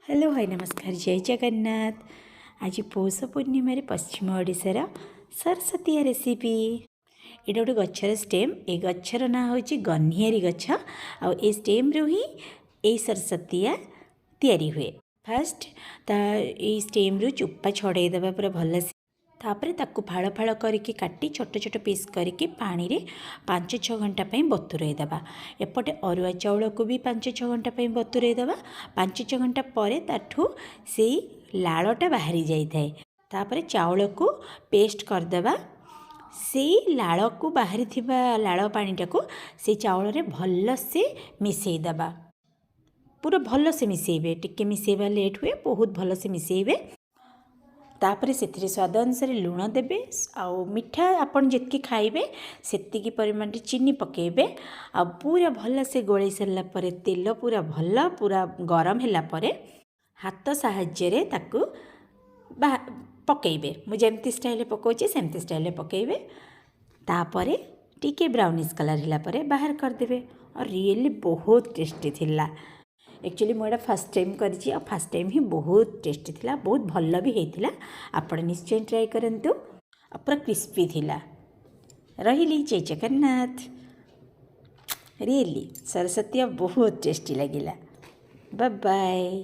Hello hi नमस्कार जय जगन्नाथ। आज पौष पूर्णिम पश्चिम ओडिशार सरस्वती रेसिपी ये गोटे गचर स्टेम ए गचर ना हूँ गन्हियारी गछ आ स्टेम रू ही ए सरस्वतीया तैयारी हुए। फास्ट स्टेम रू चुप्पा छड़ेदेवा पूरा भल से तापर ताकू फाड़ फाड़ करके काटी छोट छोट पीस करके पानी रे 5-6 घंटा बतुरई देवा। एपटे अरुआ चाउल को भी 5-6 घंटा बतुरई देवा। 5-6 घंटा पर ताठू से लालटा बाहरी जाए तापर चाउल को पेस्ट करदेवा। से लाल को बाहरी थिबा लाल पानीटा को से चाउल रे भल से मिसेईदेवा। पूरा भल से मिसेइबे, टिके मिसेइबा लेट हुए, बहुत भल से मिसेइबे। तापर से स्वाद अनुसार लुण देबे आउ मिठा आपन जितकी खाइबे सेतिकी परिमाण चीनी पकेबे। आ पूरा भल से गोळै सरला परे तेल पूरा भल पूरा गरम होला परे हाथ साहाय्य रे ताकू पकेबे। मु जेमती स्टाइल पकोचे सेमती स्टाइल पकेबे। तापरे टिके ब्राउनिश कलर होला परे बाहर कर देबे। और रियली बहुत टेस्टी थिला। एक्चुअली मुझे फास्ट टाइम करी और फास्ट टाइम ही बहुत टेस्टी थिला, बहुत भल भी होता। आपण निश्चय ट्राए करंतु। पूरा क्रिस्पी थिला। रही जय जगन्नाथ। रियली सरस्वती बहुत टेस्टी लगिला। Bye bye.